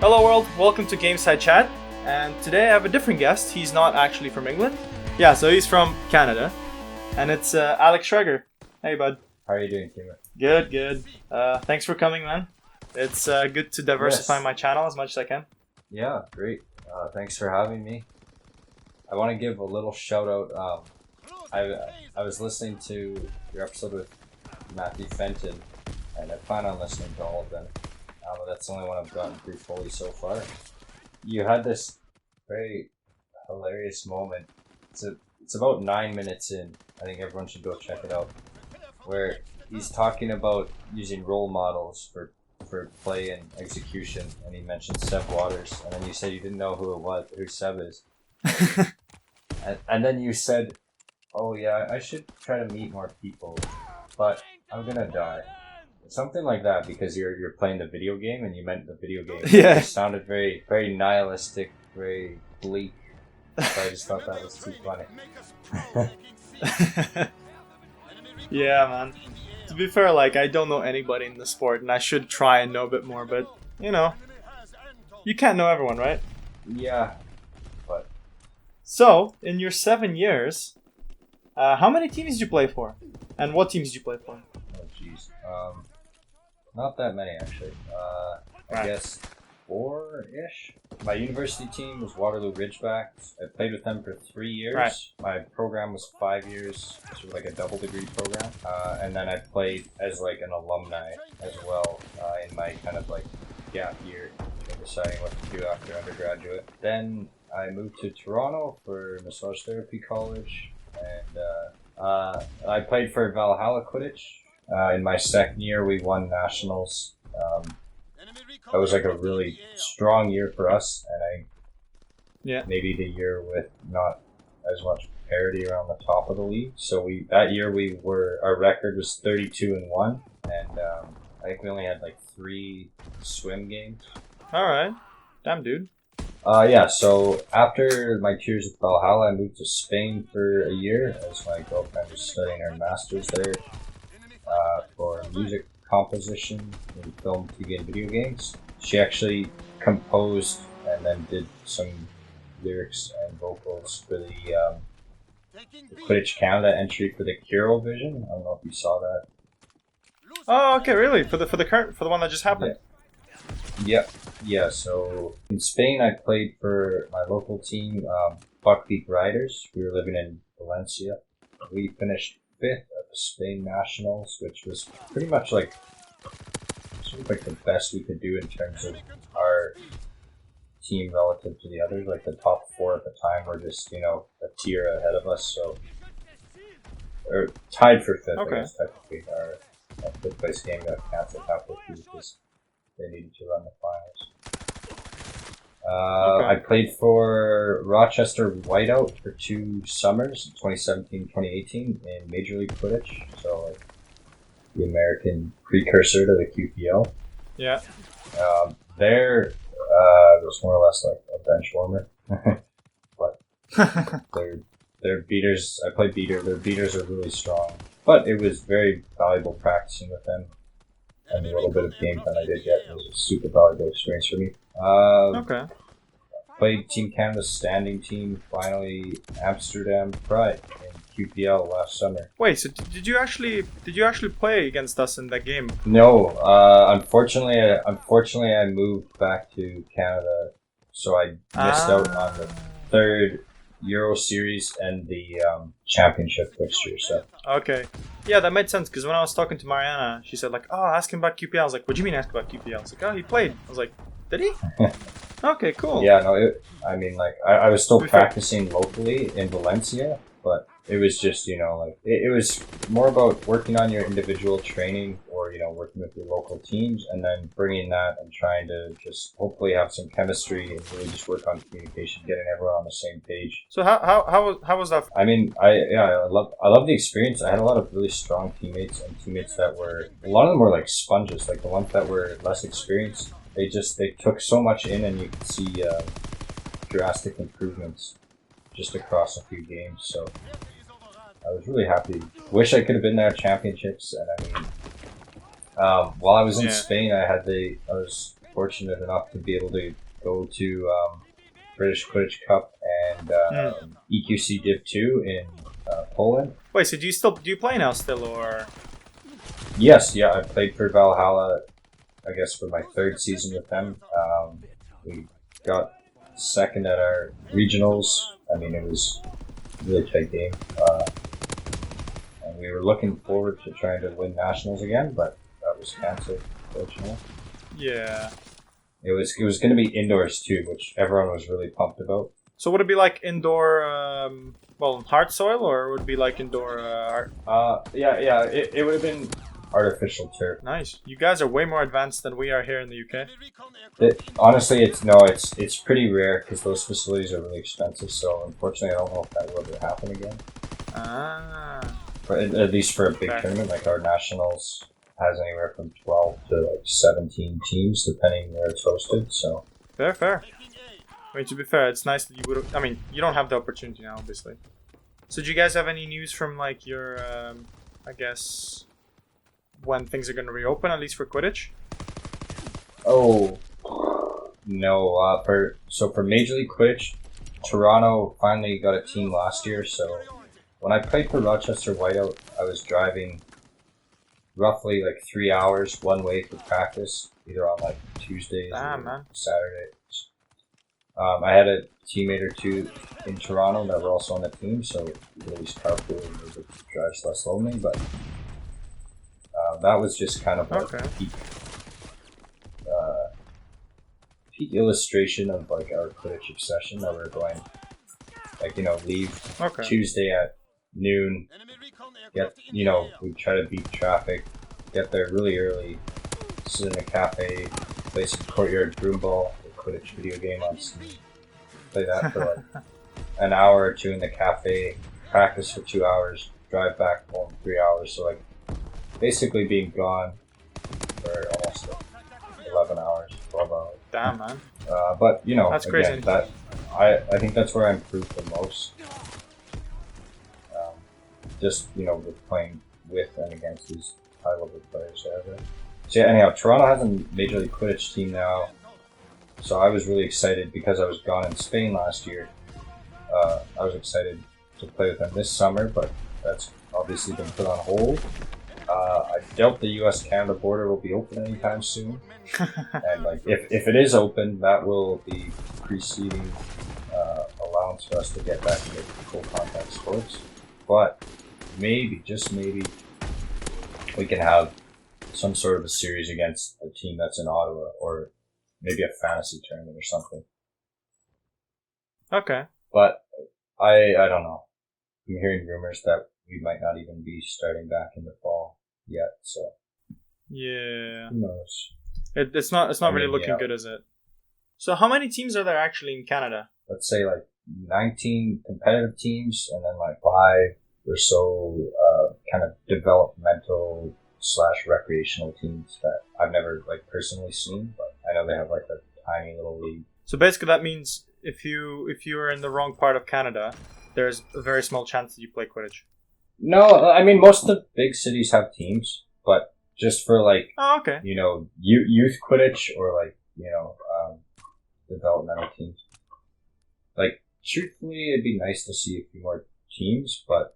Hello world, welcome to Gameside Chat, and today I have a different guest. He's not actually from England. Yeah, so he's from Canada, and it's Alex Scherger. Hey bud. How are you doing, Kimmer? Good. Thanks for coming, man. It's good to diversify my channel as much as I can. Yeah, great. Thanks for having me. I want to give a little shout out. I was listening to your episode with Matthew Fenton, and I plan on listening to all of them. But that's the only one I've gotten through fully so far. You had this very hilarious moment. It's about 9 minutes in. I think everyone should go check it out. Where he's talking about using role models for play and execution, and he mentioned Seb Waters, and then you said you didn't know who Seb is. and then you said, oh yeah, I should try to meet more people, but I'm gonna die. Something like that, because you're playing the video game and you meant the video game. Yeah. It sounded very, very nihilistic, very bleak. So I just thought that was too funny. Yeah, man. To be fair, I don't know anybody in the sport, and I should try and know a bit more, but, you can't know everyone, right? Yeah, but... So, in your 7 years, how many teams did you play for? And what teams did you play for? Oh, jeez. Not that many, actually. I guess 4-ish. My university team was Waterloo Ridgebacks. I played with them for 3 years. Right. My program was 5 years, so a double degree program. And then I played as an alumni as well in my kind of gap year, deciding what to do after undergraduate. Then I moved to Toronto for massage therapy college, and I played for Valhalla Quidditch. In my second year, we won nationals. That was a really strong year for us, and maybe the year with not as much parity around the top of the league. So that year our record was 32-1, and I think we only had 3 swim games. All right, damn dude. Yeah. So after my 2 years at Valhalla, I moved to Spain for a year as my girlfriend was studying her master's there. For music composition in film, TV, and video games. She actually composed and then did some lyrics and vocals for the Quidditch Canada entry for the Eurovision. I don't know if you saw that. Oh, okay, really? For the one that just happened? Yeah. So in Spain, I played for my local team, Buckbeak Riders. We were living in Valencia. We finished 5th at the Spain Nationals, which was pretty much the best we could do in terms of our team relative to the others. The top 4 at the time were just, a tier ahead of us, so or tied for 5th. Okay. I guess technically our 5th place game got cancelled halfway through because they needed to run the finals. Okay. I played for Rochester Whiteout for 2 summers, 2017-2018, in Major League Quidditch, so the American precursor to the QPL. Yeah. There, it was more or less a bench warmer, but their beaters. I played beater. Their beaters are really strong, but it was very valuable practicing with them, and the little bit of game time I did get was a super valuable experience for me. Okay. Played Team Canada's standing team, finally Amsterdam Pride in QPL last summer. Wait, so did you actually play against us in that game? No, unfortunately I moved back to Canada, so I missed out on the 3rd Euro Series and the championship fixture. So Okay. Yeah, that made sense, because when I was talking to Mariana, she said ask him about QPL. I was like, what do you mean ask about QPL? I was like, oh, he played. I was like, did he? Okay, cool. Yeah, no, I was still practicing locally in Valencia, but it was just, it was more about working on your individual training or, working with your local teams, and then bringing that and trying to just hopefully have some chemistry and really just work on communication, getting everyone on the same page. So how was that? I mean, I love the experience. I had a lot of really strong teammates, and teammates that were, a lot of them were sponges, the ones that were less experienced. They took so much in, and you could see drastic improvements just across a few games. So I was really happy. Wish I could have been there at championships. And I mean, while I was in Spain, I was fortunate enough to be able to go to British Quidditch Cup and EQC Div 2 in Poland. Wait, so do you play now still, or? Yes, yeah, I played for Valhalla, I guess, for my 3rd season with them. We got 2nd at our regionals. I mean, it was a really tight game. And we were looking forward to trying to win nationals again, but that was cancelled, fortunately. Yeah. It was going to be indoors too, which everyone was really pumped about. So would it be like indoor, hard soil, or would it be like indoor? It would have been artificial turf. Nice. You guys are way more advanced than we are here in the UK. Honestly, it's pretty rare because those facilities are really expensive. So unfortunately, I don't know if that will ever happen again. But at least for a big tournament like our nationals has anywhere from 12 to like 17 teams depending where it's hosted. So fair. I mean, to be fair, it's nice that you would. I mean, you don't have the opportunity now, obviously. So, do you guys have any news from like your, I guess, when things are going to reopen, at least for Quidditch? Oh no! For Major League Quidditch, Toronto finally got a team last year. So when I played for Rochester Whiteout, I was driving roughly like 3 hours one way for practice, either on like Tuesdays or Saturdays. I had a teammate or two in Toronto that were also on the team, so we always carpool and it drives less lonely. But that was just kind of like peak illustration of like our Quidditch obsession that we're going, like, leave Tuesday at noon. We try to beat traffic, get there really early, sit in a cafe, play some courtyard broomball, Quidditch video game on Steam. Play that for like an hour or two in the cafe, practice for 2 hours, drive back home 3 hours. So like basically being gone for almost 11 hours, 12 hours. Damn, man. But that's crazy. That I think that's where I improved the most. Just with playing with and against these high level players there. So yeah, anyhow, Toronto has a Major League Quidditch team now. So I was really excited because I was gone in Spain last year. I was excited to play with them this summer, but that's obviously been put on hold. I doubt the U.S.-Canada border will be open anytime soon. And like, if it is open, that will be preceding allowance for us to get back into full contact sports. But maybe, just maybe, we can have some sort of a series against a team that's in Ottawa, or maybe a fantasy tournament or something. Okay. But I don't know. I'm hearing rumors that we might not even be starting back in the fall yet, so yeah. Who knows? It's not really looking good, is it? So how many teams are there actually in Canada? Let's say like 19 competitive teams, and then like 5 or so kind of developmental / recreational teams that I've never like personally seen, but I know they have like a tiny little league. So basically that means if you are in the wrong part of Canada, there's a very small chance that you play Quidditch. No, I mean most of the big cities have teams, but just for like youth Quidditch or like developmental teams. Like truthfully, it'd be nice to see a few more teams, but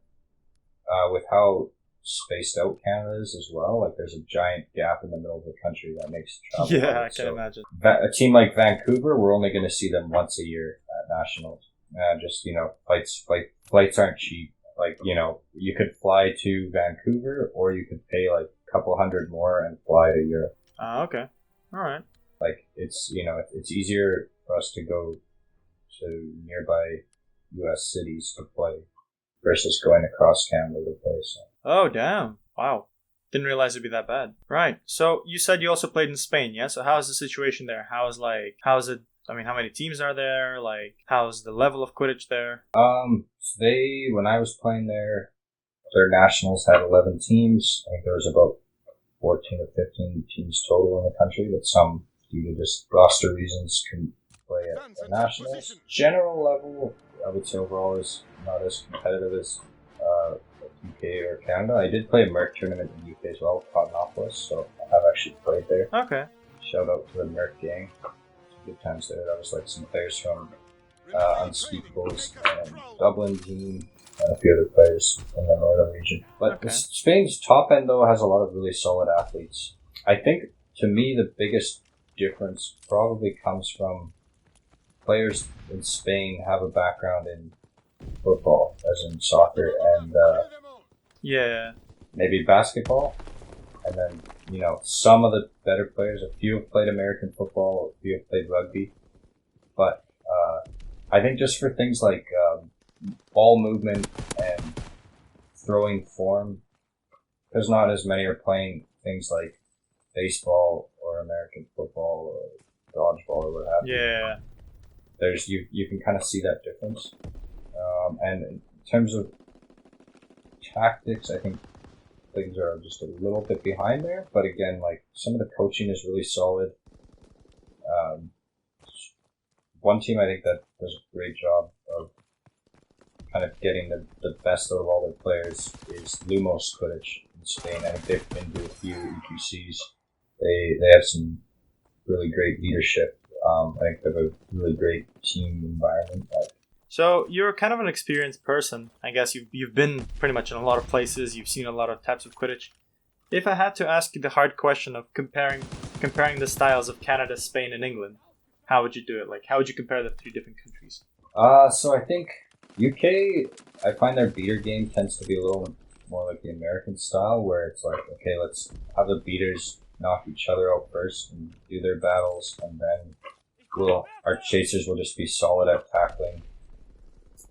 with how spaced out Canada is as well, like there's a giant gap in the middle of the country that makes travel hard. I can imagine. A team like Vancouver, we're only going to see them once a year at nationals. Flights aren't cheap. Like, you could fly to Vancouver, or you could pay like a couple $100 more and fly to Europe. Okay. All right. Like, it's easier for us to go to nearby U.S. cities to play versus going across Canada to play. So. Oh, damn. Wow. Didn't realize it'd be that bad. Right. So you said you also played in Spain, yeah? So how's the situation there? How's it? I mean, how many teams are there? Like, how's the level of Quidditch there? When I was playing there, their nationals had 11 teams. I think there was about 14 or 15 teams total in the country, but some, due to just roster reasons, couldn't play at the nationals. General level, I would say overall, is not as competitive as UK or Canada. I did play a Merc tournament in the UK as well, Cottonopolis, so I have actually played there. Okay. Shout out to the Merc gang. Good times there. That was like some players from Unspeakables and Dublin team and a few other players in the northern region. But Okay. Spain's top end though has a lot of really solid athletes. I think to me the biggest difference probably comes from players in Spain have a background in football, as in soccer and Yeah. maybe basketball. And then, you know, some of the better players, a few have played American football, a few have played rugby. But I think just for things like ball movement and throwing form, because not as many are playing things like baseball or American football or dodgeball or what have you. Yeah. There's you can kind of see that difference. And in terms of tactics, I think things are just a little bit behind there. But again, like some of the coaching is really solid. One team I think that does a great job of kind of getting the best out of all their players is Lumos Quidditch in Spain. I think they've been to a few EQCs. They have some really great leadership. I think they have a really great team environment. So you're kind of an experienced person. I guess you've been pretty much in a lot of places. You've seen a lot of types of Quidditch. If I had to ask you the hard question of comparing the styles of Canada, Spain, and England, how would you do it? Like, how would you compare the three different countries? So I think UK, I find their beater game tends to be a little more like the American style, where it's like, okay, let's have the beaters knock each other out first and do their battles, and then our chasers will just be solid at tackling.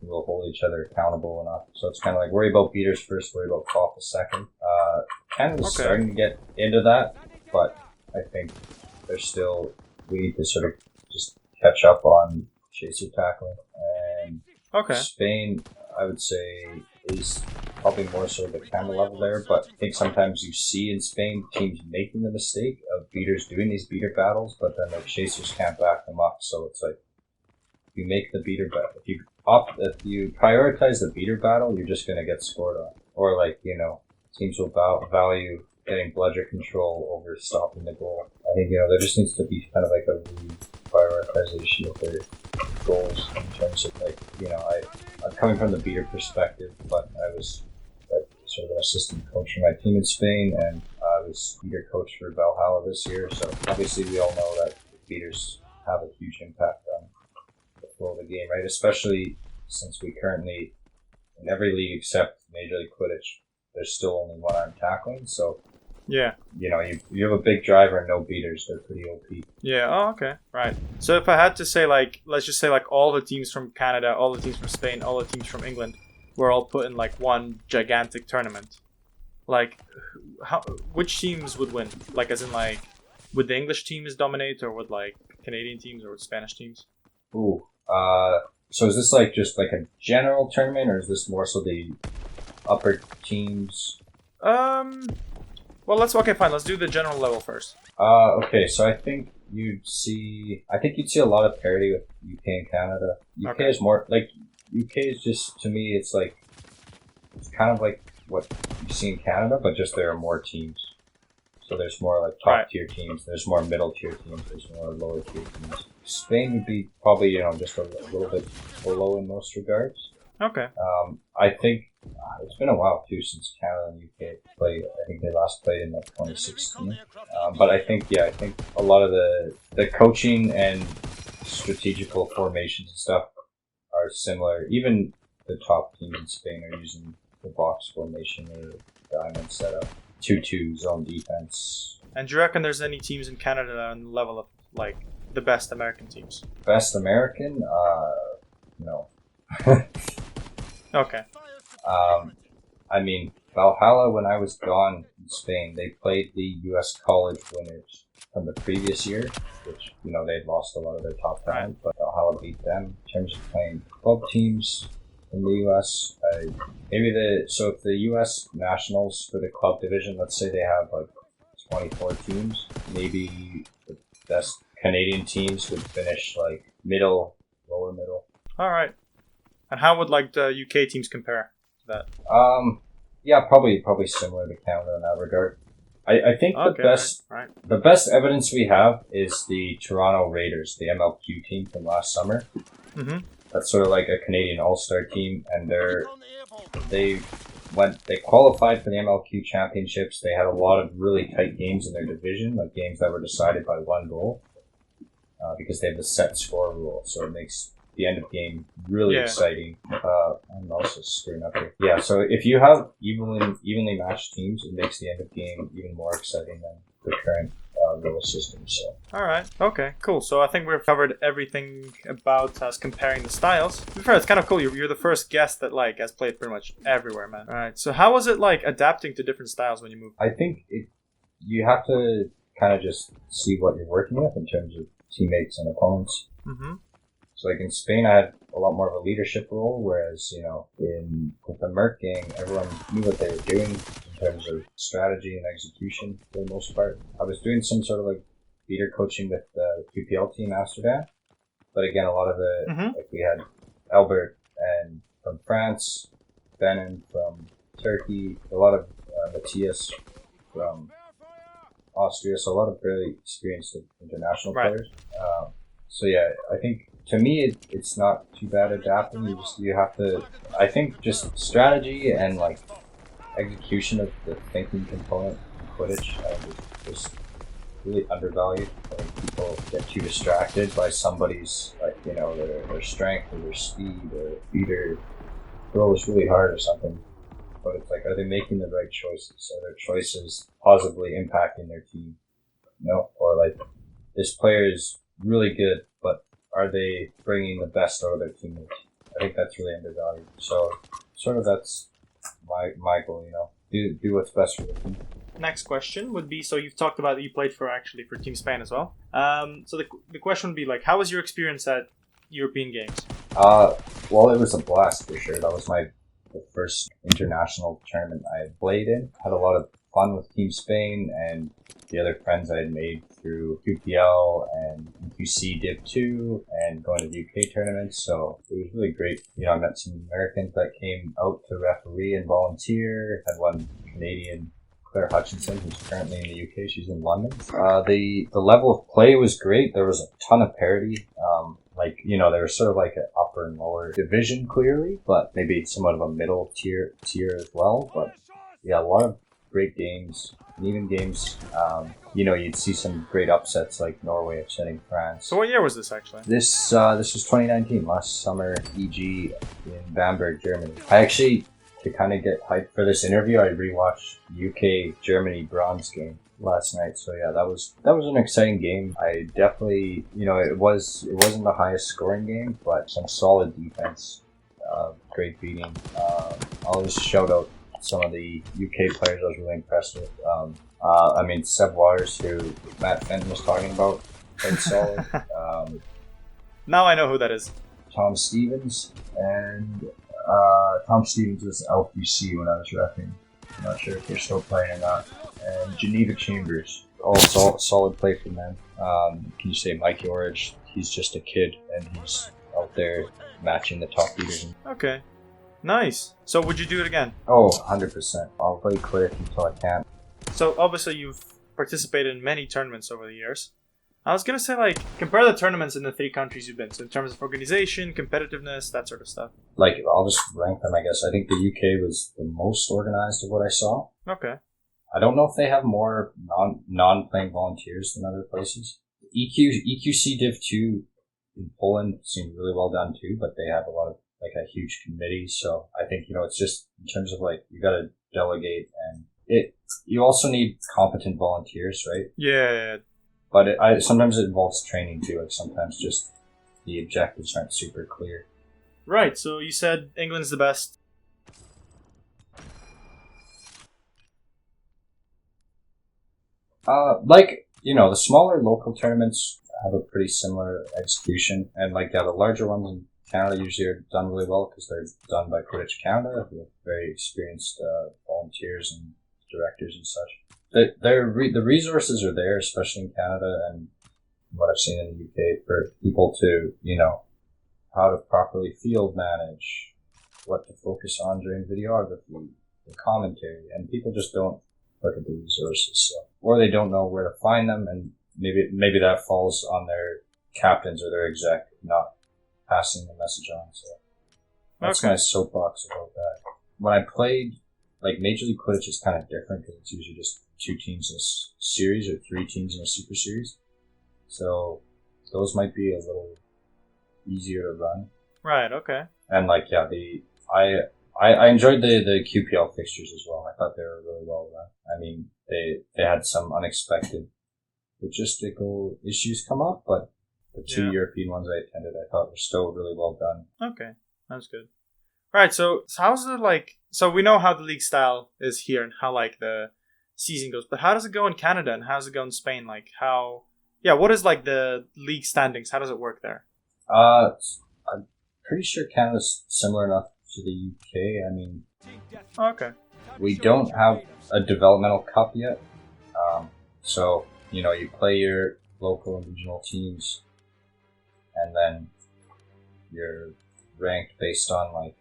We'll hold each other accountable enough. So it's kind of like worry about beaters first, worry about Cloth second. Canada's starting to get into that, but I think we need to sort of just catch up on chaser tackling. And Spain, I would say, is probably more sort of the Canada level there, but I think sometimes you see in Spain teams making the mistake of beaters doing these beater battles, but then the chasers can't back them up. So it's like, if you make the beater battle, if you prioritize the beater battle, you're just going to get scored on. Or like, you know, teams will value getting bludger control over stopping the goal. I think, you know, there just needs to be kind of like a prioritization of their goals in terms of like, you know, I'm coming from the beater perspective, but I was like sort of an assistant coach for my team in Spain, and I was beater coach for Valhalla this year. So obviously we all know that beaters have a huge impact on the flow of the game, right? Especially since we currently, in every league except Major League Quidditch, there's still only one arm tackling. So yeah, you know, you have a big driver and no beaters. They're pretty OP. Yeah. Oh, okay. Right. So if I had to say, like, let's just say, like, all the teams from Canada, all the teams from Spain, all the teams from England, were all put in like one gigantic tournament. Like, which teams would win? Like, as in, like, would the English teams dominate, or would like Canadian teams, or would Spanish teams? Ooh. So is this like just like a general tournament, or is this more so the upper teams? Well, fine. Let's do the general level first. Okay. So I think you'd see a lot of parity with UK and Canada. UK is more like UK is just, to me, it's like it's kind of like what you see in Canada, but just there are more teams. So there's more like top tier teams. There's more middle tier teams. There's more lower tier teams. Spain would be probably, you know, just a little bit below in most regards. Okay. I think it's been a while too since Canada and UK played. I think they last played in like 2016. But I think a lot of the coaching and strategical formations and stuff are similar. Even the top team in Spain are using the box formation or diamond setup, 2-2 zone defense. And do you reckon there's any teams in Canada on the level of like the best American teams? Best American? No. Okay. I mean, Valhalla, when I was gone in Spain, they played the U.S. college winners from the previous year, which, you know, they'd lost a lot of their top talent, but Valhalla beat them. In terms of playing club teams in the U.S., if the U.S. Nationals for the club division, let's say they have like 24 teams, maybe the best Canadian teams would finish like lower middle. All right. And how would like the UK teams compare to that? Yeah, probably similar to Canada in that regard. I think Okay, right. the best evidence we have is the Toronto Raiders, the MLQ team from last summer. Mm-hmm. That's sort of like a Canadian all-star team, and they qualified for the MLQ championships. They had a lot of really tight games in their division, like games that were decided by one goal, because they have the set score rule, so it makes the end of game really exciting. I'm also screwing up here. Yeah, so if you have evenly matched teams, it makes the end of game even more exciting than the current rule system. So. All right. Okay. Cool. So I think we've covered everything about us comparing the styles. To be fair, it's kind of cool. You're the first guest that has played pretty much everywhere, man. All right. So how was it adapting to different styles when you moved? I think you have to kind of just see what you're working with in terms of teammates and opponents. Mm-hmm. So in Spain, I had a lot more of a leadership role, whereas, with the Merc gang, everyone knew what they were doing in terms of strategy and execution for the most part. I was doing some sort of leader coaching with the QPL team Amsterdam, but again, a lot of we had Albert and from France, Benin from Turkey, a lot of Matthias from Austria, so a lot of very experienced international players. So yeah, I think to me it's not too bad adapting. You have to, I think, just strategy and execution of the thinking component in Quidditch is really undervalued. People get too distracted by somebody's their strength or their speed or either throws really hard or something. But it's are they making the right choices? Are their choices positively impacting their team? Or this player is really good, but are they bringing the best out of their teammates? I think that's really undervalued. So, sort of that's my goal. Do what's best for the team. Next question would be: so you've talked about that you played for Team Spain as well. So the question would be how was your experience at European Games? Well, it was a blast for sure. That was the first international tournament I played in. Had a lot of fun with Team Spain and the other friends I had made through QPL and UC Div 2 and going to the UK tournaments. So it was really great. I met some Americans that came out to referee and volunteer. Had one Canadian, Claire Hutchinson, who's currently in the UK. She's in London. The level of play was great. There was a ton of parity. There was sort of an upper and lower division clearly, but maybe somewhat of a middle tier as well. But yeah, a lot of great games, and even games, you'd see some great upsets like Norway upsetting France. So what year was this actually? This was 2019, last summer, EG in Bamberg, Germany. I actually, to kind of get hyped for this interview, I rewatched UK-Germany bronze game last night. So yeah, that was an exciting game. I definitely, it wasn't the highest scoring game, but some solid defense, great beating. I'll just shout out some of the UK players I was really impressed with. Seb Waters, who Matt Fenton was talking about, played solid. Now I know who that is. Tom Stevens, and Tom Stevens was LPC when I was repping. I'm not sure if they're still playing or not. And Geneva Chambers, all solid play from them. Can you say Mike Orridge? He's just a kid, and he's out there matching the top leaders. Okay. Nice. So would you do it again? Oh, 100%. I'll play Quidditch until I can't. So obviously you've participated in many tournaments over the years. I was going to say, compare the tournaments in the 3 countries you've been. So in terms of organization, competitiveness, that sort of stuff. I'll just rank them, I guess. I think the UK was the most organized of what I saw. Okay. I don't know if they have more non-playing volunteers than other places. EQC Div 2 in Poland seemed really well done too, but they have a lot of a huge committee. So I think, it's just in terms of you got to delegate, and you also need competent volunteers, right? Yeah. But sometimes it involves training too. Sometimes just the objectives aren't super clear. Right. So you said England's the best. The smaller local tournaments have a pretty similar execution, and the larger ones in Canada usually are done really well because they're done by Quidditch Canada, who have very experienced volunteers and directors and such. The resources are there, especially in Canada, and what I've seen in the UK, for people to, how to properly field manage, what to focus on during videography, the commentary, and people just don't look at the resources. So. Or they don't know where to find them, and maybe that falls on their captains or their exec not passing the message on. So that's my soapbox about that. When I played, like, Major League Quidditch is kind of different because it's usually just 2 teams in a series or 3 teams in a super series. So those might be a little easier to run. Right, okay. And, like, yeah, I enjoyed the QPL fixtures as well. I thought they were really well run. I mean, they had some unexpected logistical issues come up, but the 2 European ones I attended, I thought were still really well done. Okay, that's good. Right, so how's it like? So we know how the league style is here and how like the season goes, but how does it go in Canada and how does it go in Spain? Like how? Yeah, what is like the league standings? How does it work there? I'm pretty sure Canada's similar enough to the UK. I mean, okay. We don't have a developmental cup yet, so you play your local and regional teams, and then you're ranked based on like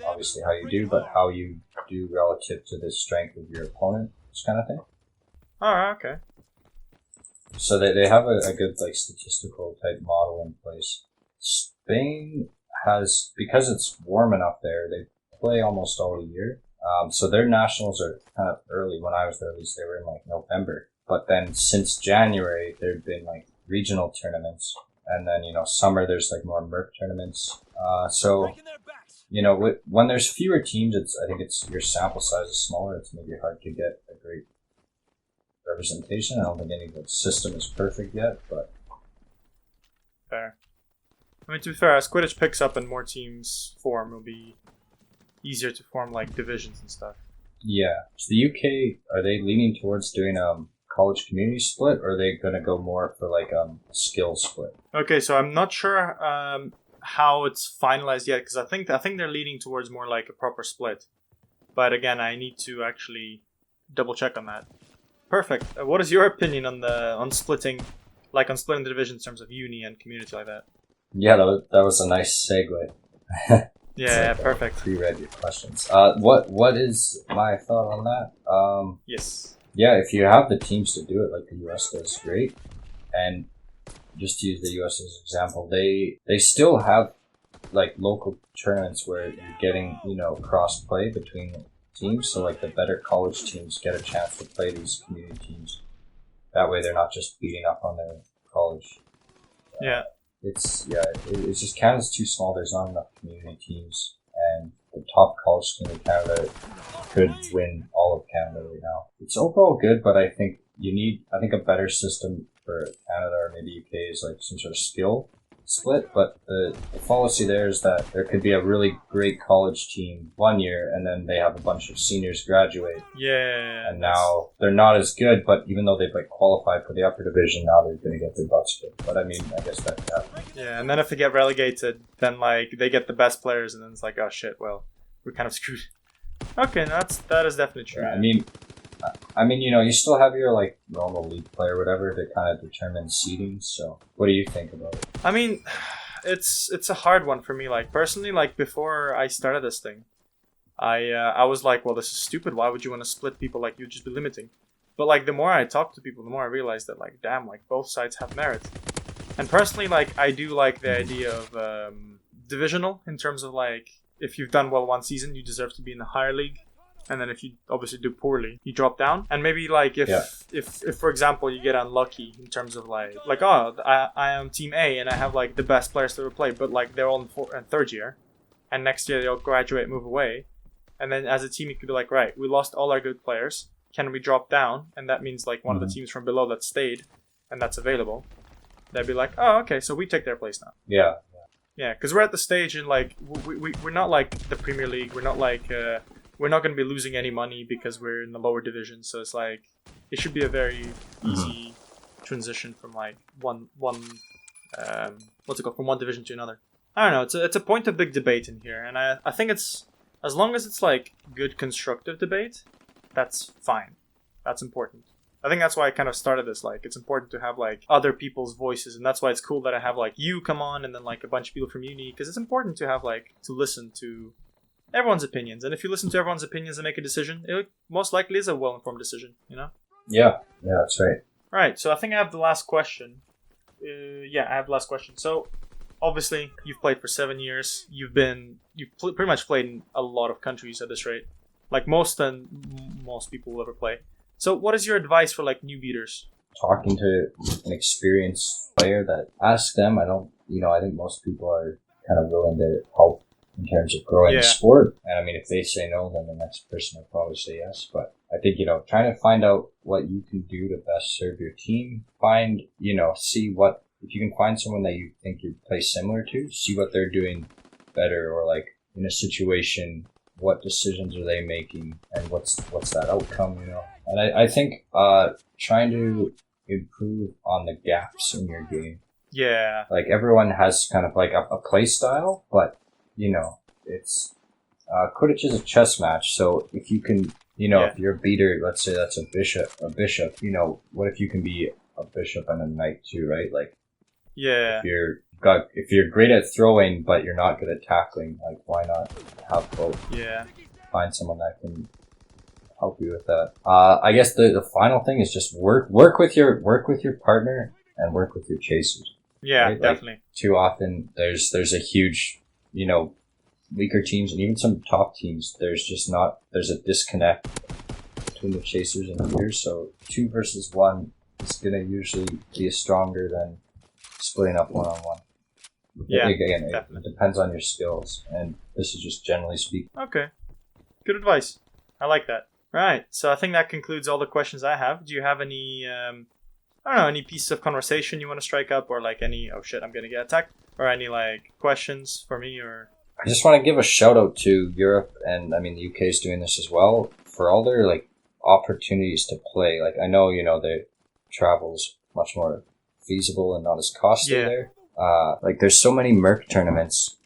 obviously how you do, but how you do relative to the strength of your opponent, this kind of thing. Alright, okay. So they have a good like statistical type model in place. Spain has, because it's warm enough there, they play almost all year. So their nationals are kind of early. When I was there, at least they were in like November. But then since January, there've been like regional tournaments, and then summer there's like more Merc tournaments. So when there's fewer teams, I think your sample size is smaller. It's maybe hard to get a great representation. I don't think any of the system is perfect yet, but fair. I mean, to be fair, as Quidditch picks up and more teams form, it'll be easier to form like divisions and stuff. Yeah. So the UK, are they leaning towards doing college community split, or are they going to go more for like a skill split? Okay, so I'm not sure how it's finalized yet, because I think they're leaning towards more like a proper split. But again, I need to actually double check on that. Perfect. What is your opinion on splitting the division in terms of uni and community like that? Yeah, that was a nice segue. Yeah, perfect. Pre-read your questions. What is my thought on that? Yes. Yeah, if you have the teams to do it like the US does, great. And just to use the US as an example, they still have like local tournaments where you're getting, cross play between teams. So like the better college teams get a chance to play these community teams. That way they're not just beating up on their college. Yeah. It's just Canada's too small. There's not enough community teams, and the top college team in Canada could win all of Canada right now. It's overall good, but I think a better system for Canada or maybe UK is like some sort of skill split. But the fallacy there is that there could be a really great college team one year, and then they have a bunch of seniors graduate. Yeah. And now they're not as good, but even though they've like qualified for the upper division, now they're going to get their butts kicked. But I mean, I guess that happens. Yeah, and then if they get relegated, then like they get the best players, and then it's like, oh shit, well, we're kind of screwed. Okay, that is definitely true. Yeah, I mean, you still have your like normal league play or whatever to kind of determine seeding. So, what do you think about it? I mean, it's a hard one for me. Like personally, like before I started this thing, I was like, well, this is stupid. Why would you want to split people? Like you'd just be limiting. But like the more I talk to people, the more I realize that like, damn, like both sides have merit. And personally, like I do like the idea of divisional in terms of like if you've done well one season, you deserve to be in the higher league. And then if you obviously do poorly, you drop down. And maybe like if for example you get unlucky in terms of like oh I am team A and I have like the best players to ever play, but like they're all in third year, and next year they'll graduate, move away, and then as a team you could be like, right, we lost all our good players. Can we drop down? And that means like one of the teams from below that stayed and that's available, they'd be like, oh okay, so we take their place now. Yeah, because we're at the stage and like we're not like the Premier League. We're not like we're not going to be losing any money because we're in the lower division. So it's like it should be a very easy transition from like one from one division to another. I don't know. It's a point of big debate in here, and I think it's as long as it's like good constructive debate, that's fine. That's important. I think that's why I kind of started this. Like, it's important to have like other people's voices, and that's why it's cool that I have like you come on, and then like a bunch of people from uni, because it's important to have like to listen to everyone's opinions. And if you listen to everyone's opinions and make a decision, it most likely is a well-informed decision, Yeah, that's right. Right, so I think I have the last question. I have the last question. So, obviously, you've played for 7 years. You've pretty much played in a lot of countries at this rate. Like most people will ever play. So, what is your advice for like new beaters? Talking to an experienced player, that ask them. I think most people are kind of willing to help in terms of growing the sport. And I mean, if they say no, then the next person will probably say yes. But I think, trying to find out what you can do to best serve your team. If you can find someone that you think you play similar to, see what they're doing better, or like in a situation, what decisions are they making and what's that outcome, And I think trying to improve on the gaps in your game. Yeah. Like everyone has kind of like a play style, but it's Quidditch is a chess match. So if you can, if you're a beater, let's say that's a bishop, what if you can be a bishop and a knight too, right? Like, yeah. If you're great at throwing, but you're not good at tackling, like why not have both? Yeah. Find someone that can help you with that. I guess the final thing is just work with your partner and work with your chasers. Yeah, right? definitely. Like, too often there's a huge, weaker teams and even some top teams. There's a disconnect between the chasers and leaders. So 2 versus 1 is gonna usually be stronger than splitting up 1-on-1. Yeah, again, it depends on your skills, and this is just generally speaking. Okay, good advice. I like that. Right, so I think that concludes all the questions I have. Do you have any, any pieces of conversation you want to strike up, or like any, oh shit, I'm gonna get attacked, or any like questions for me, or? I just want to give a shout out to Europe, and I mean the UK is doing this as well, for all their like opportunities to play. Like I know, the travel's much more feasible and not as costly there. Like there's so many Merc tournaments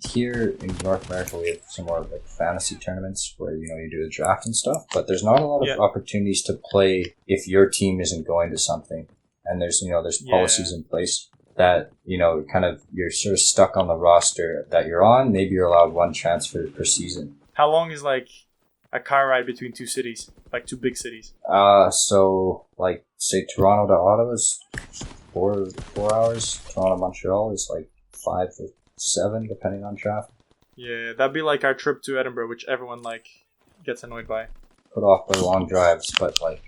here in North America. We have some more like fantasy tournaments where you do the draft and stuff, but there's not a lot of opportunities to play if your team isn't going to something. And there's policies in place that kind of you're sort of stuck on the roster that you're on. Maybe you're allowed 1 transfer per season. How long is like a car ride between 2 cities, like 2 big cities? So like say Toronto to Ottawa is 4 hours. Toronto to Montreal is like 5 to 7 depending on traffic. Yeah, that'd be like our trip to Edinburgh, which everyone like gets annoyed by. Put off by long drives, but like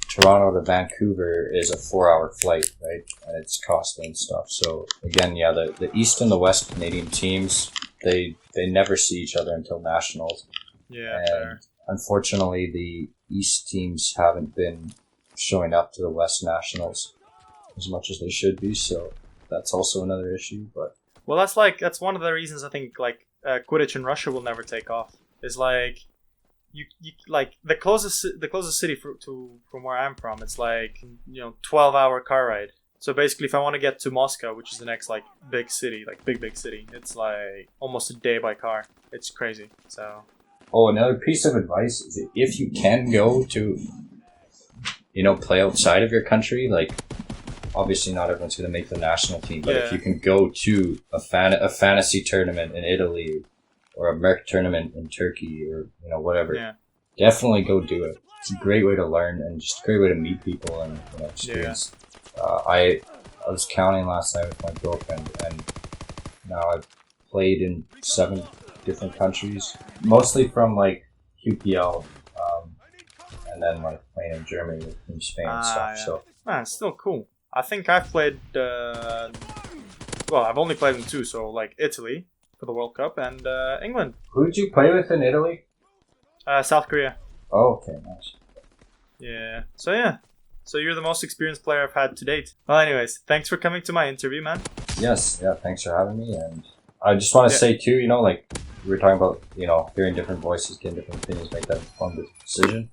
Toronto to Vancouver is a 4-hour flight, right? And it's costly and stuff. So again, the East and the West Canadian teams, they never see each other until nationals. Yeah, and fair. Unfortunately, the East teams haven't been showing up to the West nationals as much as they should be. So that's also another issue. But well, that's one of the reasons I think like Quidditch in Russia will never take off. Is like you like the closest city from where I'm from. It's like 12-hour car ride. So basically, if I want to get to Moscow, which is the next like big city, like big city, it's like almost a day by car. It's crazy. So. Oh, another piece of advice is that if you can go to, play outside of your country, like obviously not everyone's going to make the national team, but if you can go to a fantasy tournament in Italy or a Merc tournament in Turkey or whatever, definitely go do it. It's a great way to learn and just a great way to meet people and experience. I was counting last night with my girlfriend, and now I've played in 7 different countries, mostly from like QPL, and then like playing in Germany from Spain and stuff. Yeah. So man, it's still cool. I think I've played. I've only played in 2, so like Italy for the World Cup and England. Who did you play with in Italy? South Korea. Oh, okay, nice. Yeah. So you're the most experienced player I've had to date. Well, anyways, thanks for coming to my interview, man. Yes, thanks for having me, and I just want to say too, like we were talking about, hearing different voices, getting different opinions, make that informed decision.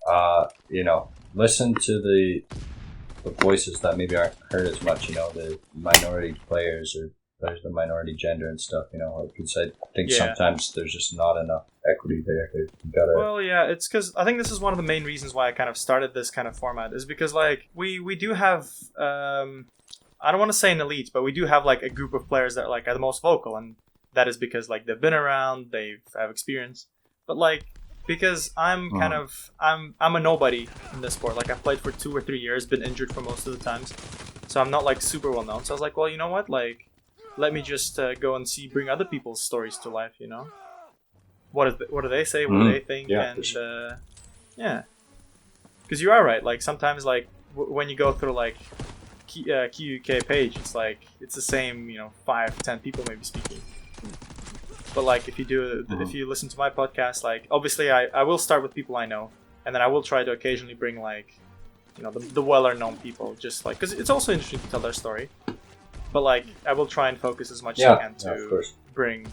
Listen to the voices that maybe aren't heard as much, the minority players or players of the minority gender and stuff, because I think sometimes there's just not enough equity there. You gotta... Well, yeah, it's because I think this is one of the main reasons why I kind of started this kind of format, is because like we do have I don't want to say an elite, but we do have like a group of players that like are the most vocal, and that is because like they've been around, they have experience. But like because I'm kind of I'm a nobody in this sport. Like I've played for 2 or 3 years, been injured for most of the times, so I'm not like super well known. So I was like, well, you know what? Like, let me just go and bring other people's stories to life. You know, what do they say? What do they think? Yeah, and sure. yeah, because you are right. Like sometimes like when you go through like QUK page, it's like it's the same, 5-10 people maybe speaking. But like if you listen to my podcast, like obviously I will start with people I know, and then I will try to occasionally bring like the well-known people, just like because it's also interesting to tell their story. But like I will try and focus as much as I can to bring,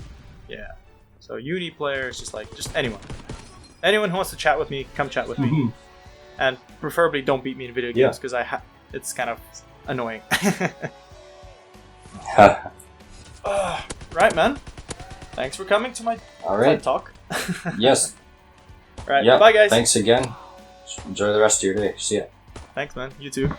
So uni players, just anyone who wants to chat with me, come chat with me, and preferably don't beat me in video games because it's kind of annoying. Right, man. Thanks for coming to my TED talk. Yes. Right. Bye, guys. Thanks again. Enjoy the rest of your day. See ya. Thanks, man. You too.